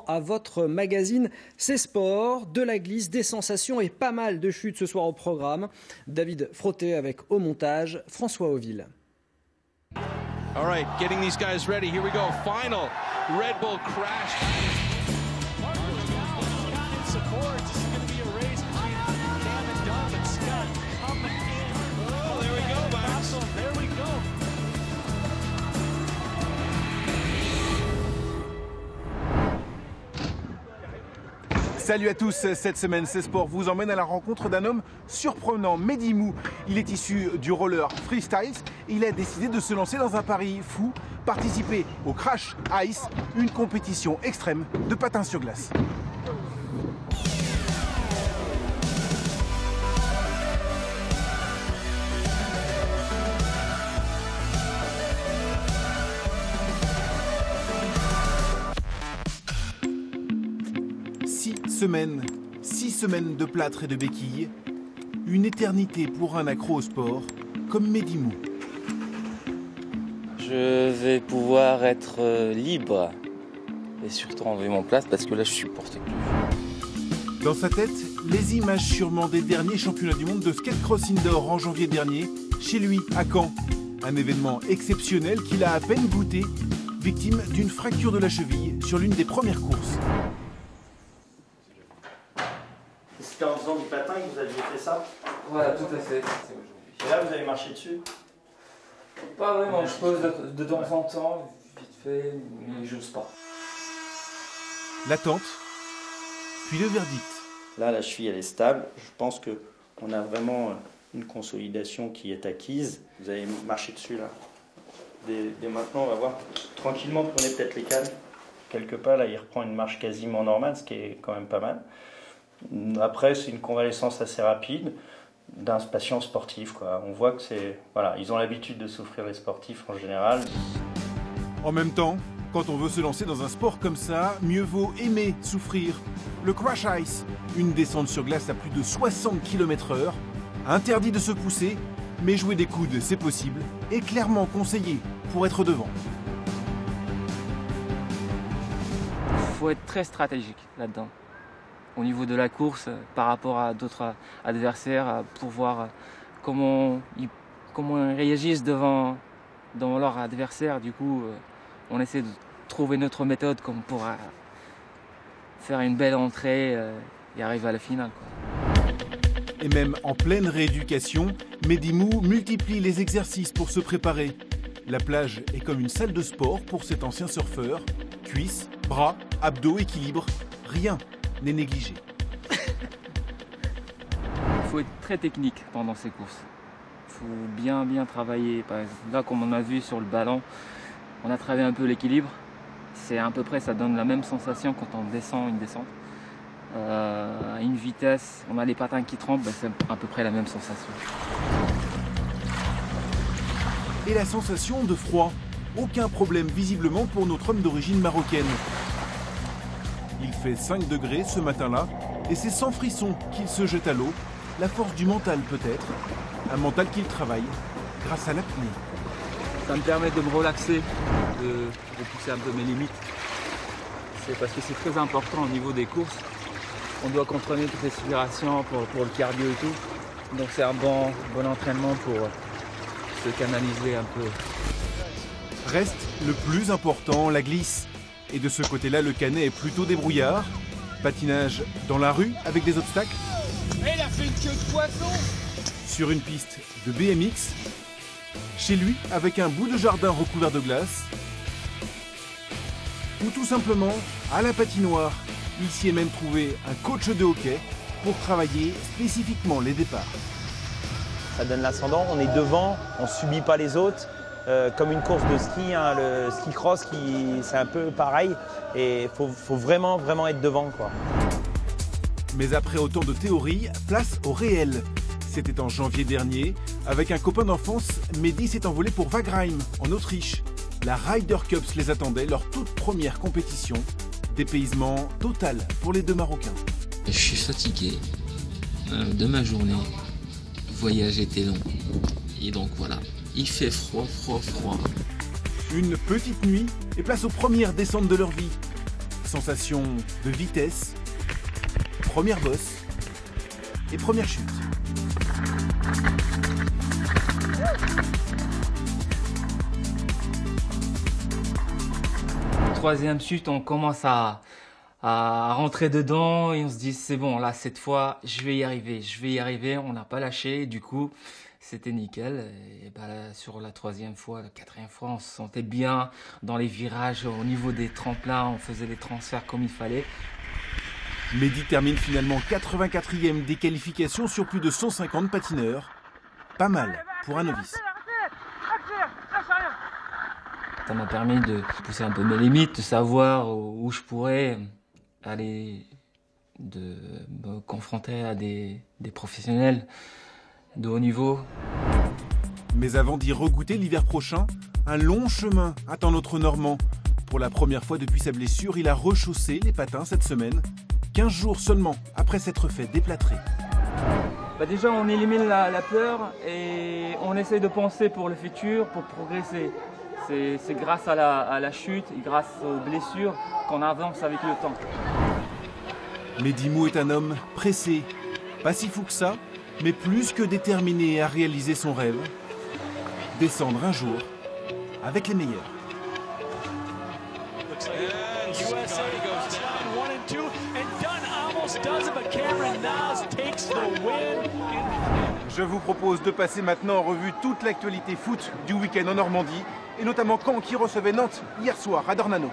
À votre magazine C'est Sport, de la glisse, des sensations et pas mal de chutes ce soir au programme. David Frotté avec au montage François Auville. All right, getting these guys ready. Here we go. Final Red Bull crash. Salut à tous, cette semaine C'est Sport vous emmène à la rencontre d'un homme surprenant, Mehdi Mou. Il est issu du roller freestyle et il a décidé de se lancer dans un pari fou, participer au Crash Ice, une compétition extrême de patins sur glace. Six semaines de plâtre et de béquilles, une éternité pour un accro au sport comme Mehdi Mou. Je vais être libre et surtout enlever mon plâtre parce que là je supporte plus. Dans sa tête, les images sûrement des derniers championnats du monde de skate cross indoor en janvier dernier, chez lui à Caen. Un événement exceptionnel qu'il a à peine goûté, victime d'une fracture de la cheville sur l'une des premières courses. C'était en faisant du patin que vous aviez fait ça? Voilà, tout à fait. Et là, vous avez marché dessus? Pas vraiment, je pose de temps en temps, vite fait, mais j'ose pas. L'attente, puis le verdict. Là, la cheville, elle est stable. Je pense qu'on a vraiment une consolidation qui est acquise. Vous avez marché dessus, là. Dès maintenant, on va voir. Tranquillement, prenez peut-être les cannes. Quelque part, là, il reprend une marche quasiment normale, ce qui est quand même pas mal. Après, c'est une convalescence assez rapide d'un patient sportif, quoi. On voit que c'est... Voilà, ils ont l'habitude de souffrir, les sportifs en général. En même temps, quand on veut se lancer dans un sport comme ça, mieux vaut aimer souffrir. Le Crash Ice, une descente sur glace à plus de 60 km/h, interdit de se pousser, mais jouer des coudes, c'est possible, et clairement conseillé pour être devant. Il faut être très stratégique là-dedans. Au niveau de la course, par rapport à d'autres adversaires, pour voir comment ils réagissent devant leur adversaire. Du coup, on essaie de trouver notre méthode comme pour faire une belle entrée et arriver à la finale, quoi. Et même en pleine rééducation, Mehdi Mou multiplie les exercices pour se préparer. La plage est comme une salle de sport pour cet ancien surfeur. Cuisses, bras, abdos, équilibre, rien n'est négligé. Il faut être très technique pendant ces courses. Il faut bien travailler. Par exemple, là, comme on a vu sur le ballon, on a travaillé un peu l'équilibre. C'est à peu près, ça donne la même sensation quand on descend une descente. À une vitesse, on a les patins qui tremblent, c'est à peu près la même sensation. Et la sensation de froid, aucun problème visiblement pour notre homme d'origine marocaine. Il fait 5 degrés ce matin-là et c'est sans frisson qu'il se jette à l'eau. La force du mental peut-être, un mental qu'il travaille grâce à l'apnée. Ça me permet de me relaxer, de pousser un peu mes limites. C'est parce que c'est très important au niveau des courses. On doit contrôler toutes les respirations pour le cardio et tout. Donc c'est un bon entraînement pour se canaliser un peu. Reste le plus important, la glisse. Et de ce côté-là, le Canet est plutôt débrouillard. Patinage dans la rue avec des obstacles. Il a fait une queue de poisson. Sur une piste de BMX. Chez lui, avec un bout de jardin recouvert de glace. Ou tout simplement à la patinoire. Il s'y est même trouvé un coach de hockey pour travailler spécifiquement les départs. Ça donne l'ascendant, on est devant, on ne subit pas les autres. Comme une course de ski, hein, le ski cross, c'est un peu pareil. Et il faut vraiment être devant, quoi. Mais après autant de théorie, place au réel. C'était en janvier dernier. Avec un copain d'enfance, Mehdi s'est envolé pour Wagram, en Autriche. La Ryder Cups les attendait, leur toute première compétition. Dépaysement total pour les deux Marocains. Je suis fatigué de ma journée. Le voyage était long. Et donc voilà, il fait froid. Une petite nuit et place aux premières descentes de leur vie. Sensation de vitesse, première bosse et première chute. Troisième chute, on commence à rentrer dedans et on se dit c'est bon, là cette fois je vais y arriver, on n'a pas lâché, du coup c'était nickel. Et ben, là, sur la troisième fois, la quatrième fois, on se sentait bien dans les virages, au niveau des tremplins, on faisait les transferts comme il fallait. Mehdi termine finalement 84e des qualifications sur plus de 150 patineurs. Pas mal pour un novice. Ça m'a permis de pousser un peu mes limites, de savoir où je pourrais aller, de me confronter à des professionnels de haut niveau. Mais avant d'y regoûter l'hiver prochain, un long chemin attend notre Normand. Pour la première fois depuis sa blessure, il a rechaussé les patins cette semaine, 15 jours seulement après s'être fait déplâtrer. Déjà, on élimine la peur et on essaie de penser pour le futur, pour progresser. C'est grâce à la chute et grâce aux blessures qu'on avance avec le temps. Mehdi Mou est un homme pressé, pas si fou que ça, mais plus que déterminé à réaliser son rêve, descendre un jour avec les meilleurs. Je vous propose de passer maintenant en revue toute l'actualité foot du week-end en Normandie, et notamment Caen qui recevait Nantes hier soir à Dornano.